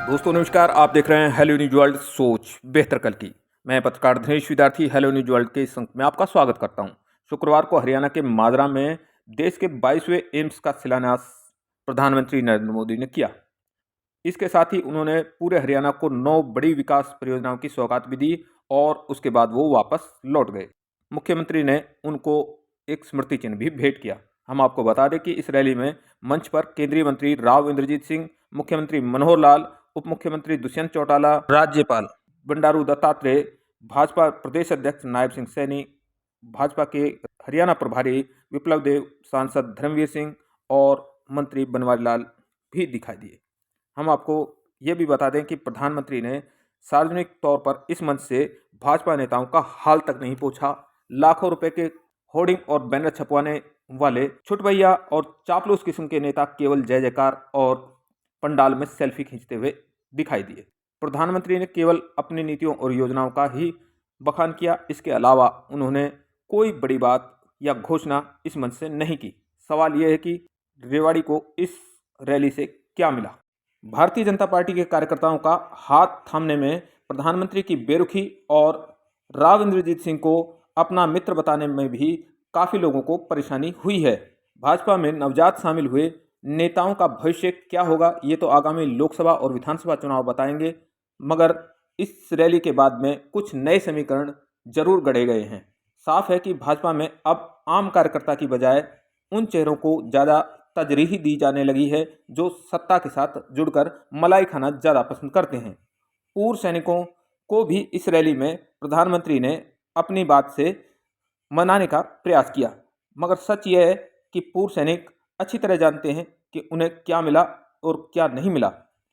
दोस्तों नमस्कार, आप देख रहे हैं हेलो न्यूज वर्ल्ड सोच बेहतर कल की। मैं पत्रकार धनेश विद्यार्थी हेलो न्यूज वर्ल्ड के इस अंक में आपका स्वागत करता हूं। शुक्रवार को हरियाणा के माजरा में देश के 22वें एम्स का शिलान्यास प्रधानमंत्री नरेंद्र मोदी ने किया। इसके साथ ही उन्होंने पूरे हरियाणा को 9 बड़ी विकास परियोजनाओं की सौगात भी दी और उसके बाद वो वापस लौट गए। मुख्यमंत्री ने उनको एक स्मृति चिन्ह भी भेंट किया। हम आपको बता दें कि इस रैली में मंच पर केंद्रीय मंत्री राव इंद्रजीत सिंह, मुख्यमंत्री मनोहर लाल, उप मुख्यमंत्री दुष्यंत चौटाला, राज्यपाल बंडारू दत्तात्रेय, भाजपा प्रदेश अध्यक्ष नायब सिंह सैनी, भाजपा के हरियाणा प्रभारी विप्लव देव, सांसद धर्मवीर सिंह और मंत्री बनवारी लाल भी दिखाई दिए। हम आपको ये भी बता दें कि प्रधानमंत्री ने सार्वजनिक तौर पर इस मंच से भाजपा नेताओं का हाल तक नहीं पूछा। लाखों रुपए के होर्डिंग और बैनर छपवाने वाले छुटभैया और चापलूस किस्म के नेता केवल जय जयकार और पंडाल में सेल्फी खींचते हुए दिखाई दिए। प्रधानमंत्री ने केवल अपनी नीतियों और योजनाओं का ही बखान किया। इसके अलावा उन्होंने कोई बड़ी बात या घोषणा इस मंच से नहीं की। सवाल यह है कि रेवाड़ी को इस रैली से क्या मिला। भारतीय जनता पार्टी के कार्यकर्ताओं का हाथ थामने में प्रधानमंत्री की बेरुखी और राव इंद्रजीत सिंह को अपना मित्र बताने में भी काफ़ी लोगों को परेशानी हुई है। भाजपा में नवजात शामिल हुए नेताओं का भविष्य क्या होगा ये तो आगामी लोकसभा और विधानसभा चुनाव बताएंगे, मगर इस रैली के बाद में कुछ नए समीकरण जरूर गढ़े गए हैं। साफ है कि भाजपा में अब आम कार्यकर्ता की बजाय उन चेहरों को ज़्यादा तरजीह दी जाने लगी है जो सत्ता के साथ जुड़कर मलाई खाना ज़्यादा पसंद करते हैं। पूर्व सैनिकों को भी इस रैली में प्रधानमंत्री ने अपनी बात से मनाने का प्रयास किया, मगर सच यह है कि पूर्व सैनिक अच्छी तरह जानते हैं कि उन्हें क्या मिला और क्या नहीं मिला।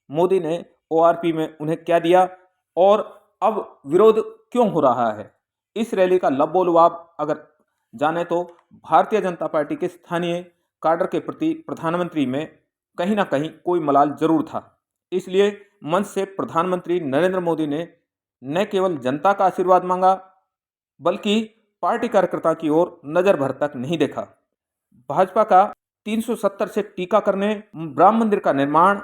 मोदी ने ओआरपी में उन्हें क्या दिया और अब विरोध क्यों हो रहा है। इस रैली का लबोलुआब अगर जाने तो भारतीय जनता पार्टी के स्थानीय काडर के प्रति प्रधानमंत्री में कहीं ना कहीं कोई मलाल जरूर था। इसलिए मंच से प्रधानमंत्री नरेंद्र मोदी ने न केवल जनता का आशीर्वाद मांगा बल्कि पार्टी कार्यकर्ता की ओर नजर भर तक नहीं देखा। भाजपा का 370 से टीका करने, राम मंदिर का निर्माण,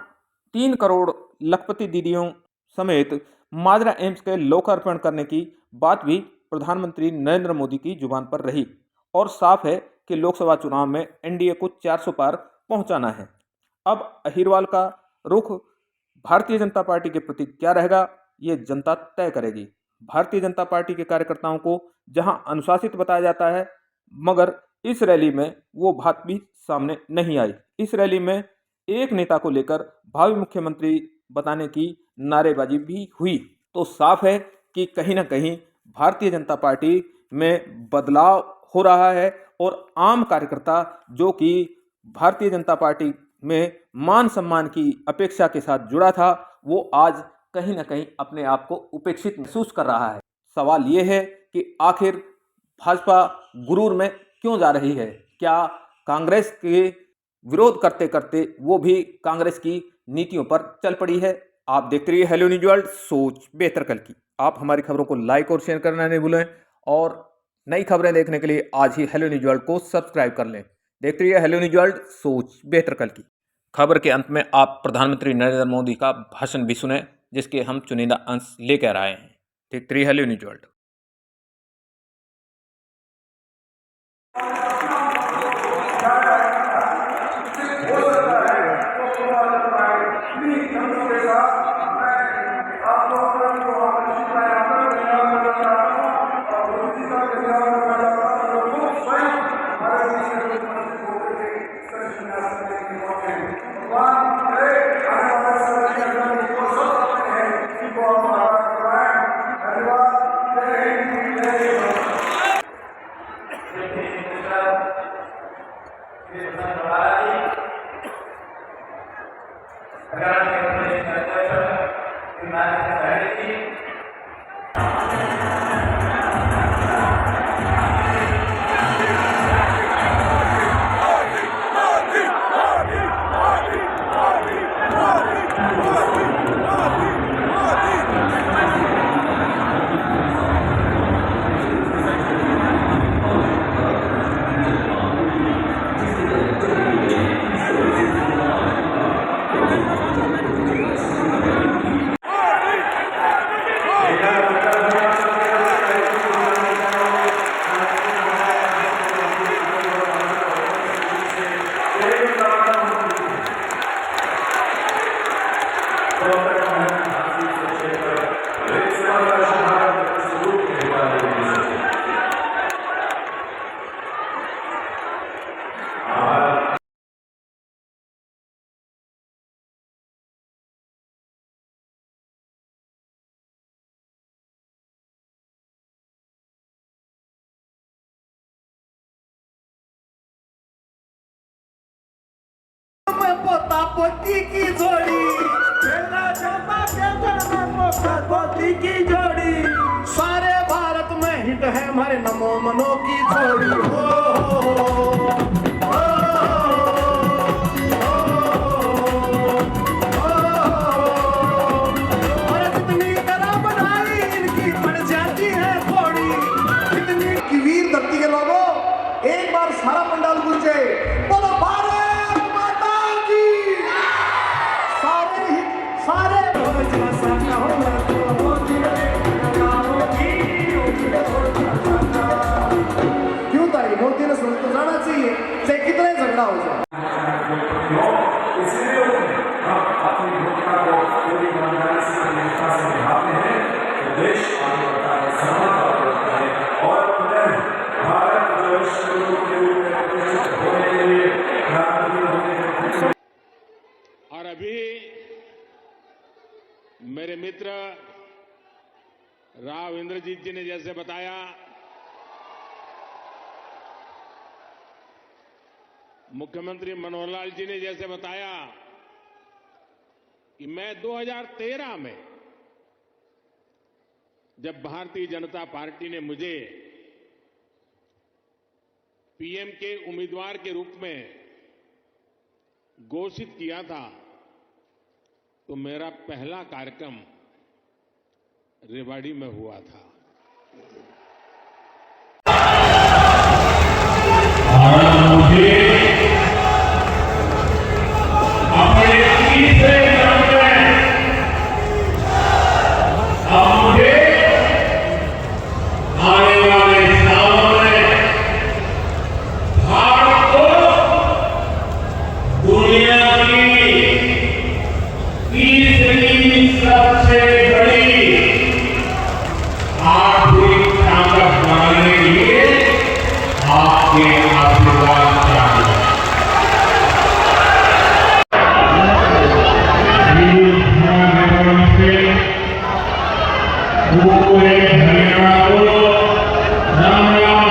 3 करोड़ लखपति दीदियों समेत माजरा एम्स के लोकार्पण करने की बात भी प्रधानमंत्री नरेंद्र मोदी की जुबान पर रही और साफ है कि लोकसभा चुनाव में एनडीए को 400 पार पहुंचाना है। अब अहिरवाल का रुख भारतीय जनता पार्टी के प्रति क्या रहेगा ये जनता तय करेगी। भारतीय जनता पार्टी के कार्यकर्ताओं को जहां अनुशासित बताया जाता है, मगर इस रैली में वो बात भी सामने नहीं आई। इस रैली में एक नेता को लेकर भावी मुख्यमंत्री बताने की नारेबाजी भी हुई। तो साफ है कि कहीं ना कहीं भारतीय जनता पार्टी में बदलाव हो रहा है और आम कार्यकर्ता जो कि भारतीय जनता पार्टी में मान सम्मान की अपेक्षा के साथ जुड़ा था, वो आज कहीं ना कहीं अपने आप को उपेक्षित महसूस कर रहा है। सवाल ये है कि आखिर भाजपा गुरूर में क्यों जा रही है। क्या कांग्रेस के विरोध करते करते वो भी कांग्रेस की नीतियों पर चल पड़ी है। आप देखते रहिए हेलो न्यूज वर्ल्ड सोच बेहतर कल की। आप हमारी खबरों को लाइक और शेयर करना नहीं भूलें और नई खबरें देखने के लिए आज ही हेलो न्यूज वर्ल्ड को सब्सक्राइब कर लें। देखते रहिए हेलो न्यूज वर्ल्ड सोच बेहतर कल की। खबर के अंत में आप प्रधानमंत्री नरेंद्र मोदी का भाषण भी सुने जिसके हम चुनिंदा अंश लेकर आए हैं। देखते रहिए हेलो न्यूज वर्ल्ड। पोता पोती की जोड़ी, पोती की जोड़ी, सारे भारत में हिट है हमारे नमो मनो की जोड़ी। और जितनी तरह बनाई इनकी पड़ जाती है थोड़ी, जितनी की वीर धरती के लोगों एक बार सारा पंडाल गूंजे, बोलो भारत माता की। सारे ही सारे क्यों तारी मोदी ने सोच तो जाना चाहिए चाहे कितना ही झगड़ा हो जाए। इसलिए हम अपनी भूमिका को पूरी ईमानदारी से निष्ठा से निभाते हैं तो देश आगे बढ़ता है, समाज आगे बढ़ता है और पुनः भारत जो शुरू के रूप में प्रतिष्ठित होने के लिए क्रांति होने के लिए। और अभी मेरे मित्र राव इंद्रजीत जी ने जैसे बताया, मुख्यमंत्री मनोहर लाल जी ने जैसे बताया कि मैं 2013 में जब भारतीय जनता पार्टी ने मुझे पीएम के उम्मीदवार के रूप में घोषित किया था तो मेरा पहला कार्यक्रम रेवाड़ी में हुआ था। सबसे बड़ी आर्थिक ताकत बनाने के लिए आपके आशीर्वाद चाहिए। पूरे हरियाणा को राम राम।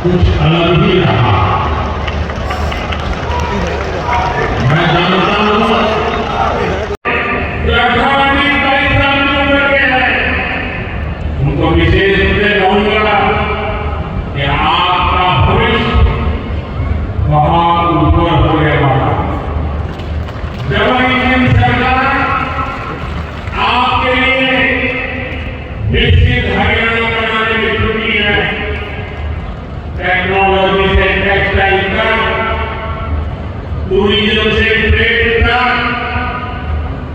कुछ अलग ही रहा। मैं जानता हूं उनको विशेष रूप से कहूंगा कि आपका भविष्य बहुत ऊपर होने वाला। जब सरकार आपके लिए विकसित हरियाणा बनाने में जुटी है, टेक्नोलॉजी से टेक्सटाइल तक, टूरिज्म से ट्रेड तक,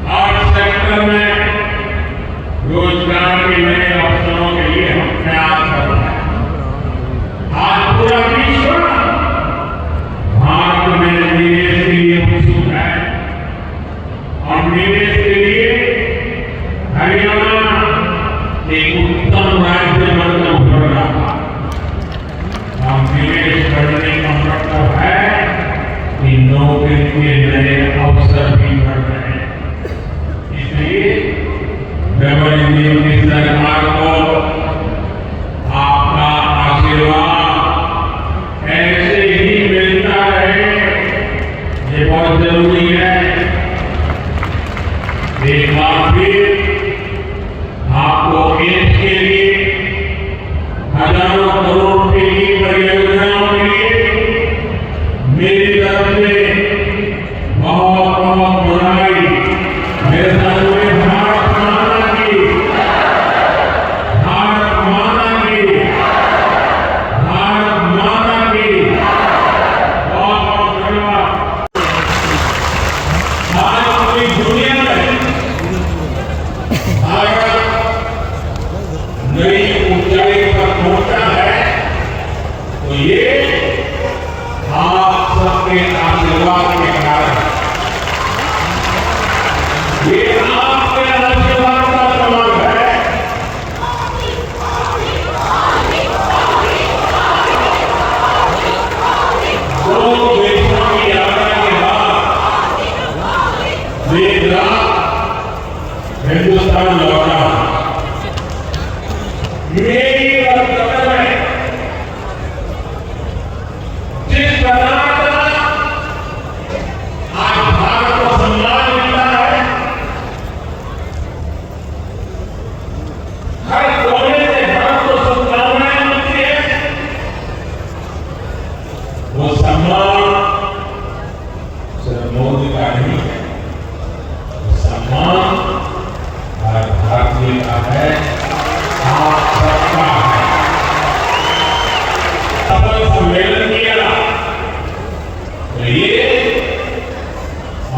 हर सेक्टर में रोजगार के नए अवसरों के लिए हम प्रयास कर रहे हैं। आज पूरा विश्व भारत में निवेश के लिए उत्सुक है और निवेश के लिए हरियाणा एक उत्तम राज्य बनकर उभर रहा। हम निवेश करने का मतलब है कि नौकरी के नए अवसर भी बढ़ रहे हैं। इसलिए डबल इंजन की सरकार को आपका आशीर्वाद ऐसे ही मिलता रहे, ये बहुत जरूरी है। एक बार फिर आपको एम्स के लिए हजारों करोड़ की परियोजनाओं के लिए मेरी तरफ से बहुत बहुत बधाई। मेरे साथ में भारत माता की, भारत माता की, भारत माता की बहुत बहुत धन्यवाद। आज पूरी दुनिया में भारत नई ऊंचाई पर पहुंचा है तो ये आप सबके आशीर्वाद के कारण। ये आप सभी का है, आप सबका है। सफल सम्मेलन किया तो ये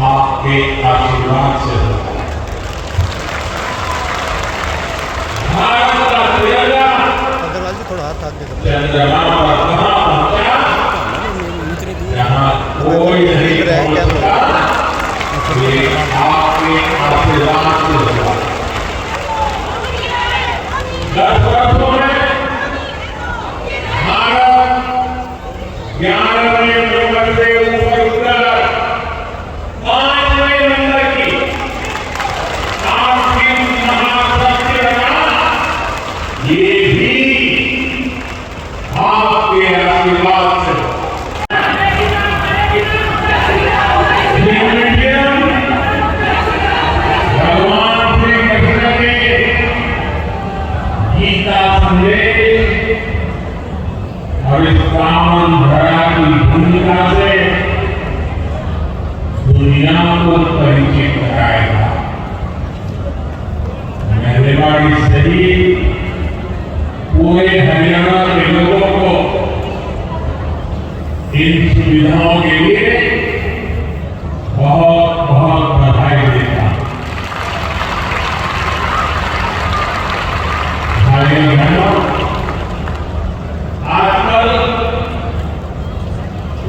आपके आशीर्वाद से होगा। भारत का तिरंगा चंद्रमा पर कहाँ पहुंचा, यहाँ कोई नहीं पहुंच सका, ये आपके आशीर्वाद से होगा। 10 वर्षों में भारत 11वें नंबर से ऊपर उतर 5वें नंबर की आर्थिक महाशक्ति बना, ये भी आपके आशीर्वाद से। भगवान श्री कृष्ण के गीता संदेश और इस पावन धरा की भूमिका से दुनिया को परिचित कराएगा। मेहरबानी सहित पूरे हरियाणा के लोगों को इन सुविधाओं के लिए बहुत बहुत बधाई देता हूं। भाइयों बहनों, आजकल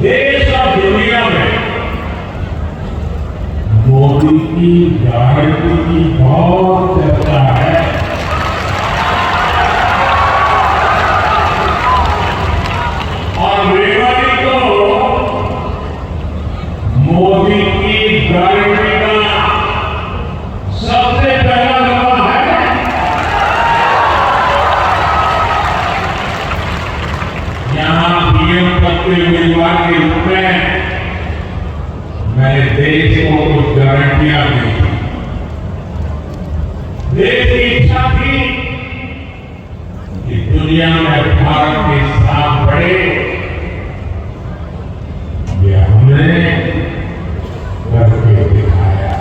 देश और दुनिया में मोदी की गारंटी की बहुत चर्चा है। और रेवाड़ी को मोदी की गारंटी का सबसे पहला दफा है। यहाँ पीएम पद के उम्मीदवार के रूप में मैंने देश को कुछ गारंटियां दी। देश की इच्छा थी कि दुनिया में भारत के साथ बढ़े, ये हमने करके दिखाया।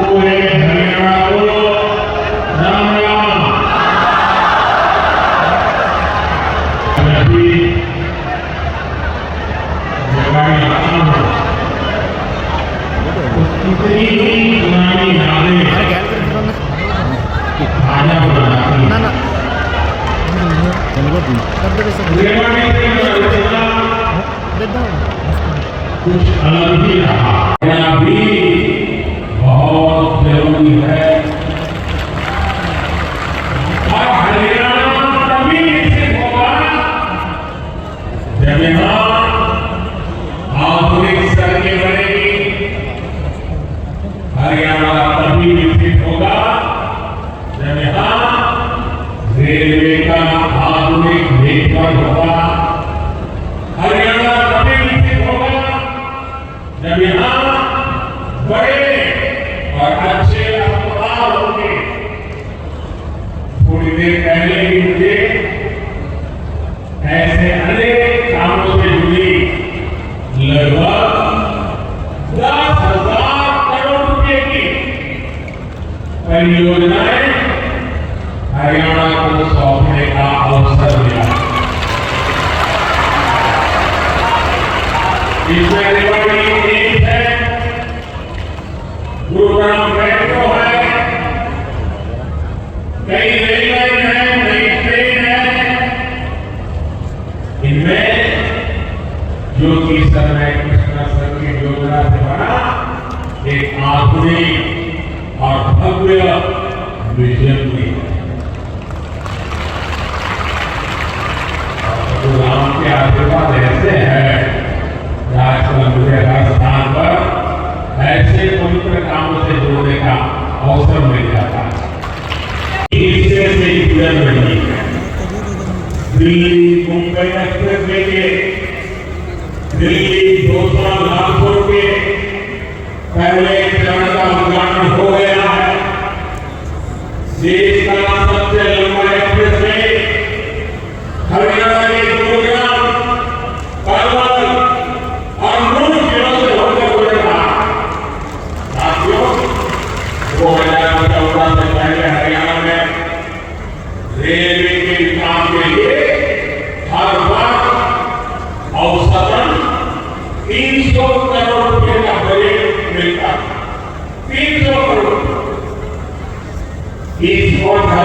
पूरे हरियाणा को राम राम। कितनी ही पुरानी यादें ताजा हो जाती हैं। रेवाड़ी से कुछ अलग ही रहा, यह भी बहुत जरूरी है। और हरियाणा तभी विकसित होगा जब यहाँ आधुनिक सड़कें बनेगी। हरियाणा तभी विकसित होगा जब यहाँ रेलवे का आधुनिक नेटवर्क होगा। हरियाणा तभी विकसित होगा जब यहाँ बड़े और अच्छे अस्पताल होंगे। थोड़ी देर पहले ही मुझे ऐसे अनेक कामों से जुड़ी लगभग 10,000 करोड़ रुपए की परियोजनाएं हरियाणा को सौंपने का अवसर मिला। इसमें रेवाड़ी एक है, गुरुग्राम मेट्रो है, कई रेल लाइन है, कई ट्रेन है। इनमें ज्योति सर्वे कृष्णा सर्किट योजना से बना एक आधुनिक और भव्य विजन भी है। राम के आशीर्वाद ऐसे है, आजकल मुझे हर स्थान पर ऐसे पवित्र कामों से जोड़ने का अवसर मिल जाता है। इससे से जुड़न रही है। दिल्ली मुंबई एक्सप्रेस वे के दिल्ली दोसा नागपुर के पहले चरण का उद्घाटन हो गया है। देश का सबसे लंबा एक्सप्रेस वे हरियाणा के गुरुग्राम, पलवल,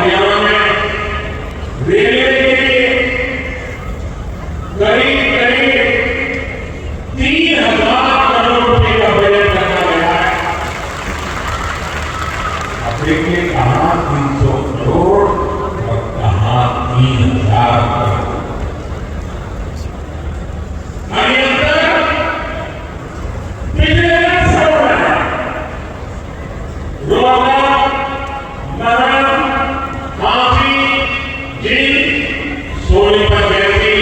हरियाणा में रेलवे के लिए करीब 3,000 करोड़ रुपए का बजट रखा गया है। अब देखिए कहां 300 करोड़ और कहां 3,000 करोड़। पिछले 10 सालों में रोहतक, मरण, कांसी, जींद, सोनीपत जैसी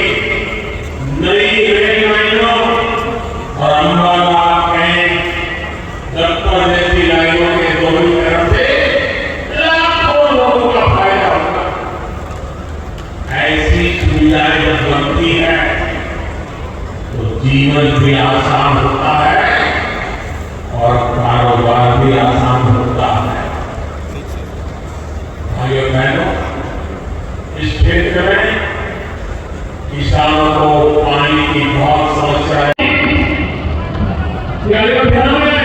नई रेल लाइनों और अम्बाला, कैंट, दफ्तर जैसी लाइनों के दोनों तरफ से लाखों लोगों का फायदा होगा। ऐसी सुविधाएं जब बनती है तो जीवन भी आसान होता है और कारोबार भी आसान होता है। भाइयों बहनों, इस क्षेत्र में किसानों को पानी की बहुत समस्या है। अयोध्या में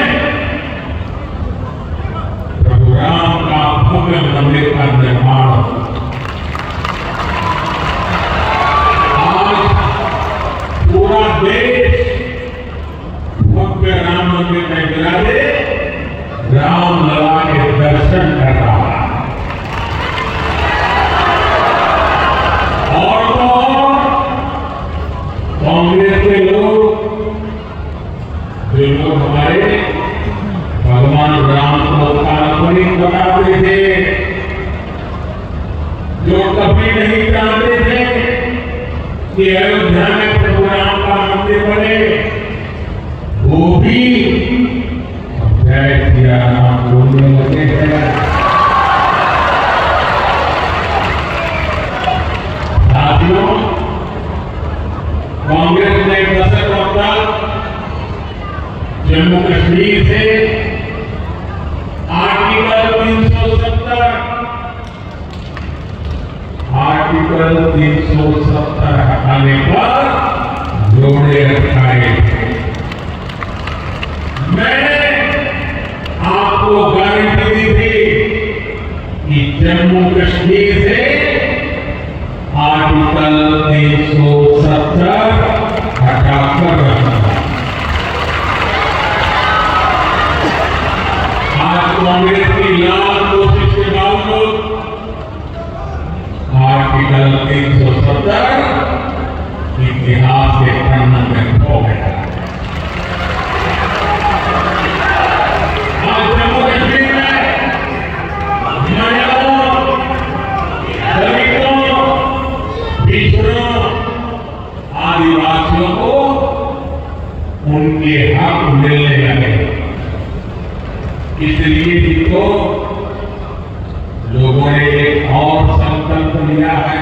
प्रभु राम का भव्य मंदिर का निर्माण आज पूरा देश भव्य राम मंदिर में विराजे राम लला के दर्शन कर रहा है। और तो कांग्रेस के लोग, जो लोग हमारे भगवान राम को काल्पनिक बताते थे, जो कभी नहीं चाहते थे कि अयोध्या में प्रभु राम का मंदिर बने, वो भी जय सिया राम बोलने लगे हैं। साथियों, कांग्रेस ने दशकों तक जम्मू कश्मीर से आर्टिकल 370 हटाने पर जोड़े रखाए थे। मैंने आपको गारंटी दी थी कि जम्मू कश्मीर से आर्टिकल 370 हटाकर रखना। आज कांग्रेस की लाख कोशिश के बावजूद आर्टिकल 370 इतिहास के पन्नों में खो गया। आज जम्मू कश्मीर में महिलाओं, दलितों, पिछड़ों, आदिवासियों को उनके हक मिलने लगे। इसलिए भी तो लोगों ने एक और संकल्प लिया है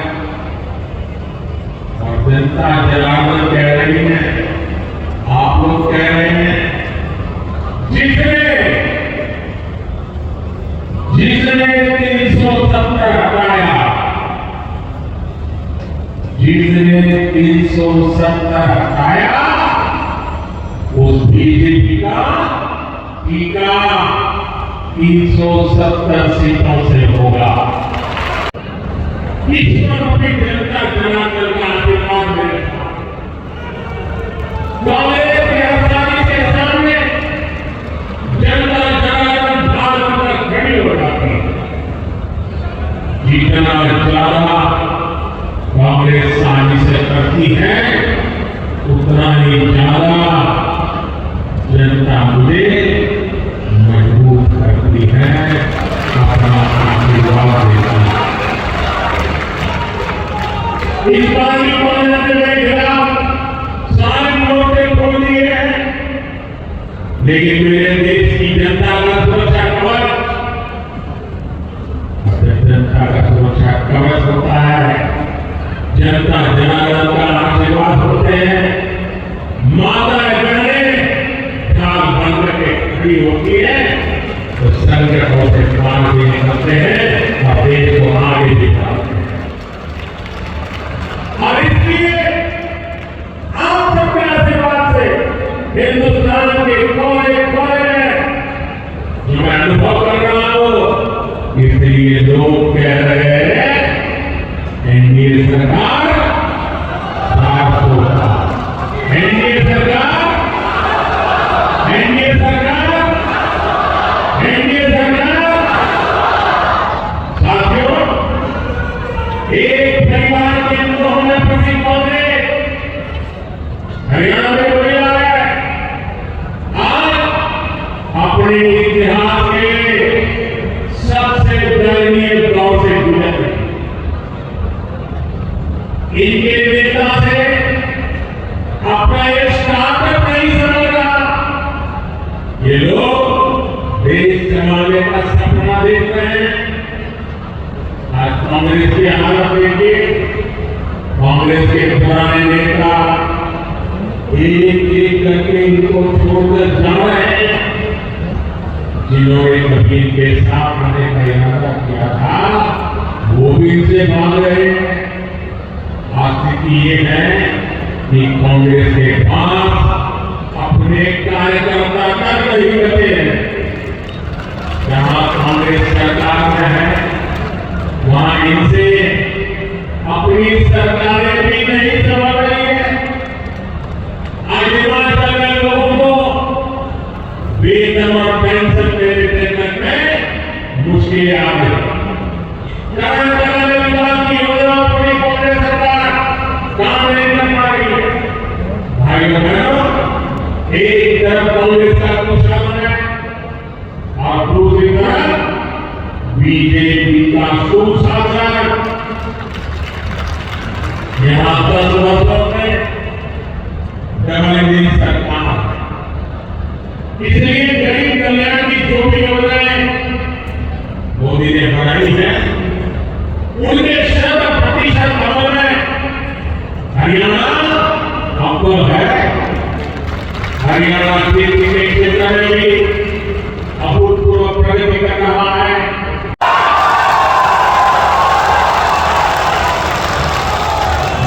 और जनता जनार्दन कह रही है, आप लोग कह रहे हैं, जिसने 370 हटाया, जिसने 370 हटाया, उस बीजेपी का टीका 370 सीटों से होगा। ईश्वर अपनी जनता जनार्दन का आशीर्वाद मिलेगा। कांग्रेस की आजादी के सामने जनता जनार्दन भारत में खड़ी हो जाती है। जितना ज्यादा कांग्रेस साजिशें करती है, उतना ही ज्यादा जनता मुझे मजबूत करती है, अपना आशीर्वाद देती है। इस बार की कोरोना के खिलाफ सारे मोर्चे खोल दिए हैं, लेकिन मेरे देश की जनता का सुरक्षा कवच, जनता का सुरक्षा कवच होता है, जनता जनार्दन का आशीर्वाद होते हैं। माता बहने ढाल बन के खड़ी होती है तो संकटों से पार भी निकलते हैं और देश को आगे दिखाते हैं। और इसलिए आप सबके आशीर्वाद से हिंदुस्तान के कोने कोने में जो मैं अनुभव कर रहा हूं, इसलिए लोग कह रहे हैं अपने इतिहास के सबसे दयनीय दौर से गुजर रहे हैं। इनके नेता से अपना ये स्टार्टअप नहीं समझ रहा। ये लोग देश चलाने का सपना देख रहे हैं। आज कांग्रेस की हालत देखिए, कांग्रेस के पुराने नेता एक एक करके इनको छोड़कर जा रहे हैं। जिन्होंने कभी के साथ आने का इरादा किया था वो भी इनसे भाग रहे हैं। स्थिति ये है कि कांग्रेस के पास अपने कार्यकर्ता तक नहीं बचे हैं। जहां कांग्रेस सरकार में है वहां इनसे अपनी सरकारें भी नहीं संभाल रही है। आज हिमाचल में लोगों को वेतन और पेंशन देने तक में मुश्किलें आ रही है। विकास की योजना पूरी कांग्रेस सरकार काम नहीं कर पा रही है। भाइयों बहनों, एक तरफ कांग्रेस का दुश्मन है और दूसरी तरफ बीजेपी का सुशासन। यहां 10 वर्षों में डबल इंजन सरकार, इसलिए गरीब कल्याण की जो भी योजनाएं मोदी ने बनाई है उनके 100% अमल में हरियाणा अव्वल है। हरियाणा खेती के क्षेत्र में भी अभूतपूर्व प्रगति कर रहा है।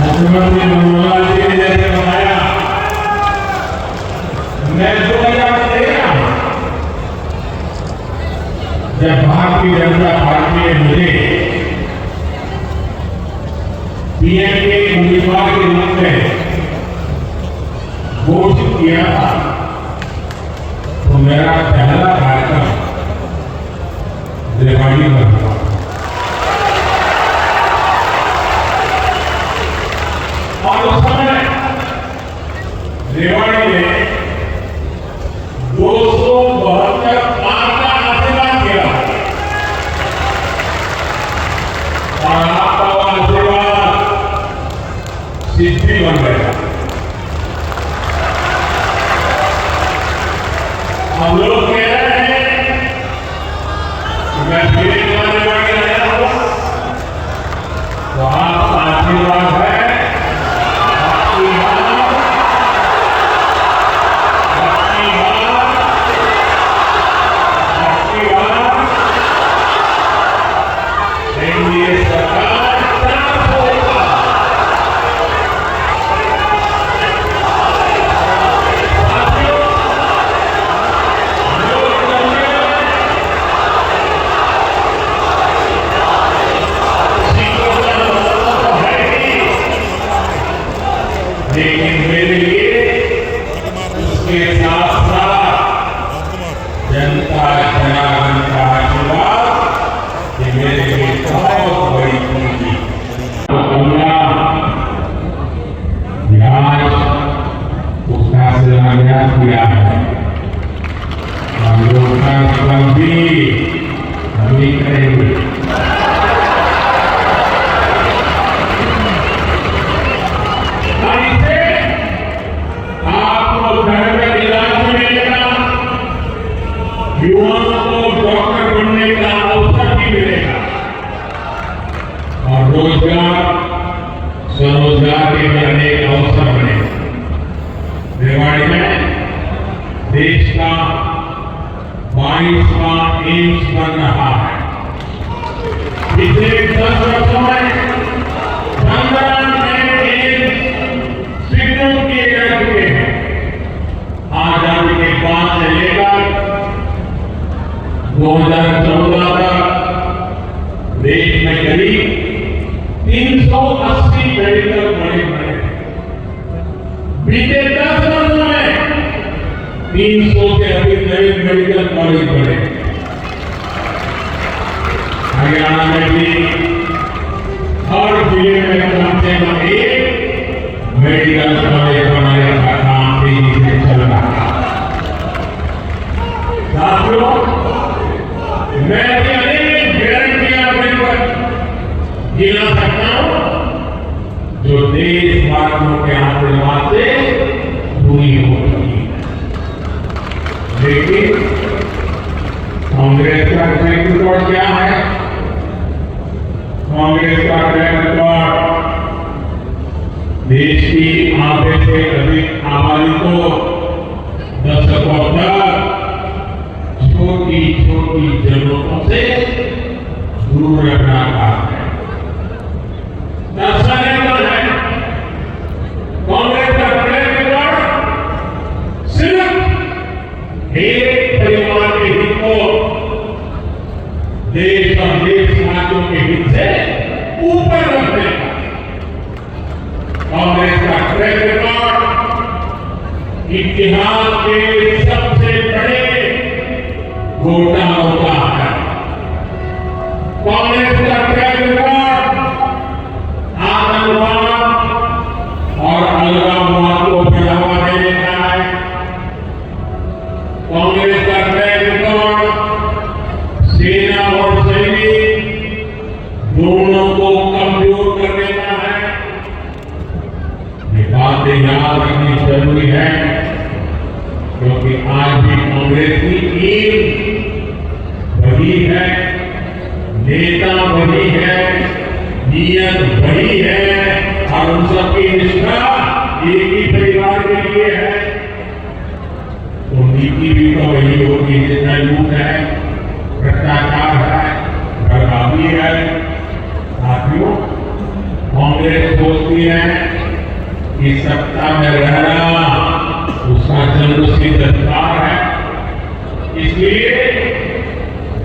मुख्यमंत्री मनोहर लाल जी ने जैसे बताया, मैं 2013 जब भारतीय जनता पार्टी ने मुझे पीएम के उम्मीदवार के रूप में घोषित किया था तो मेरा पहला कार्यक्रम रेवाड़ी में हुआ। और उस समय रेवाड़ी में 272 पार का आशीर्वाद किया और आपका आशीर्वाद सिद्धि बन गया। हम लोग कह रहे हैं कि मैं फिर एक बार रेवाड़ी आया हूं तो आपका आशीर्वाद है। लेकिन मेरे लिए उसके साथ साथ जनता जनार्दन का आशीर्वाद ये मेरे लिए बहुत बड़ी पूंजी। आज उसका शिलान्यास किया है। हम लोग का भी अभी करेंगे। युवाओं को डॉक्टर बनने का अवसर भी मिलेगा और रोजगार स्वरोजगार के करने का अवसर बनेगा। रेवाड़ी में देश का 22वां एम्स बन रहा है। पिछले 10 वर्षों में 15 नए एम्स स्वीकृत किए जा चुके हैं। आजादी के बाद से लेकर 2014 तक देश में करीब 380 मेडिकल कॉलेज बने। बीते 10 वर्षों में 300 से अधिक नए मेडिकल कॉलेज बने। हरियाणा में भी हर जिले में कम से कम एक मेडिकल कॉलेज बनाने का काम तेजी से चल रहा है। साथियों, लेकिन कांग्रेस का ट्रैक रिकॉर्ड क्या है? कांग्रेस का ट्रैक रिकॉर्ड देश की आधे से अधिक आबादी को दशकों तक छोटी छोटी जरूरतों से दूर रखना का है। दर्शाने है कांग्रेस का ट्रैक रिकॉर्ड सिर्फ एक परिवार के हित को देश और देश समाजों के हित से ऊपर रखने का। कांग्रेस का ट्रैक रिकॉर्ड इतिहास के सबसे बड़े घोटालों का है। कांग्रेस का ट्रैक रिकॉर्ड आतंकवाद और अलगाववाद को बढ़ावा देने का है। कांग्रेस का ट्रैक रिकॉर्ड सेना और सैनिक दोनों को कमजोर करने का है। ये बातें याद रखनी जरूरी है, क्योंकि आज भी कांग्रेस की ईम वही है, नेता वही है, नियत वही है और उन सबकी निष्ठा एक ही परिवार के लिए है। तो नीति भी तो वही होगी, जितना लूट है, भ्रष्टाचार है, बर्बादी है। साथियों, कांग्रेस सोचती है कि सत्ता में रहना उसका जन्मसिद्ध अधिकार है। इसलिए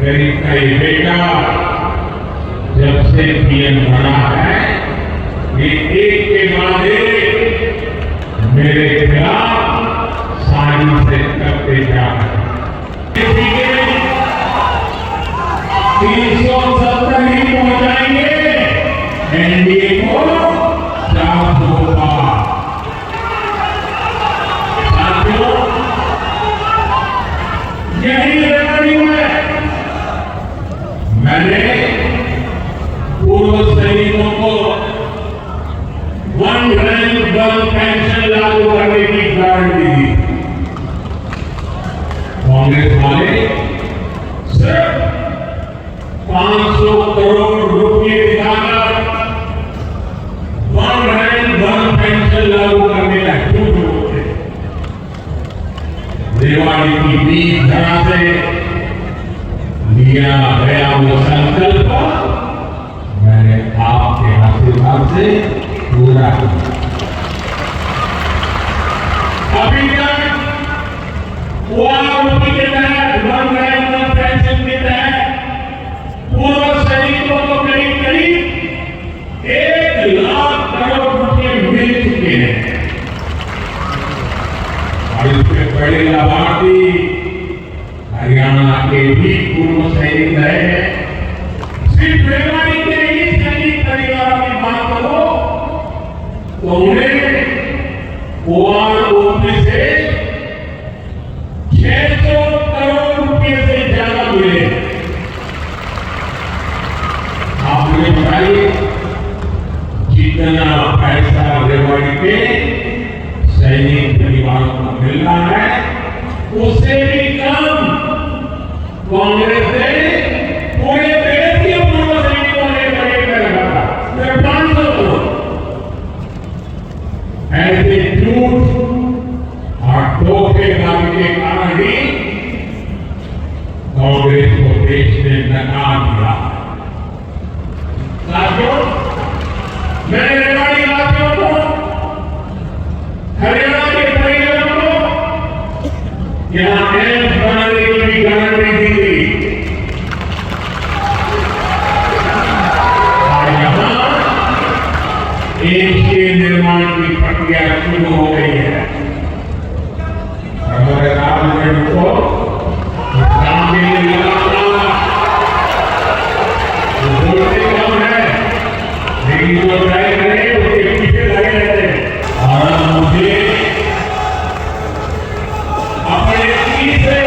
मेरी कई बेटा जब से पीएम बना है, ये एक के बाद एक मेरे खिलाफ साजिश से करते जा रहे हैं। 370 ही पहुंचाएंगे, एनडीए को 400 पार। साथियों, यही रेवाड़ी में मैंने पूर्व सैनिकों को 1 रैंक 1 पेंशन लागू करने की गारंटी दी। कांग्रेस वाले सिर्फ 500 करोड़ रुपए दिखाकर 1 रैंक 1 पेंशन लागू करने का झूठ बोलते। रेवाड़ी की बीच धरा से लिया गया वो संकल्प मैंने आपके आशीर्वाद से पूरा किया। अभी तक ओआरओपी के तहत 1 रैंक 1 पेंशन के तहत पूर्व सैनिकों को करीब करीब 1 लाख करोड़ रुपए मिल चुके हैं और इसके बड़े लाभार्थी हरियाणा के भी पूर्व सैनिक रहे हैं। सिर्फ रेवाड़ी के ही सैनिक परिवार की बात करो तो उन्हें ओआरओपी से 600 करोड़ रुपए से ज्यादा मिले। आप मुझे बताइए, जितना पैसा रेवाड़ी के सैनिक परिवारों को मिल रहा है, उससे भी कम कांग्रेस ने पूरे देश के पूर्व सैनिकों ने बजट में रखा था, सिर्फ 500 करोड़। ऐसे झूठ और धोखेबाजी के कारण ही कांग्रेस को देश ने नकार दिया। साथियों, मैंने रेवाड़ी वासियों को, हरियाणा के परिवारों को यहां एम्स बनाने की भी गारंटी दी गई और यहां एम्स के निर्माण की प्रक्रिया शुरू हो गई है। हमारे राजनीति को काम के लिए लगातार बोलते कम है, लेकिन जो तय करें उसके पीछे लगे रहते हैं। और मुझे अपने तीसरे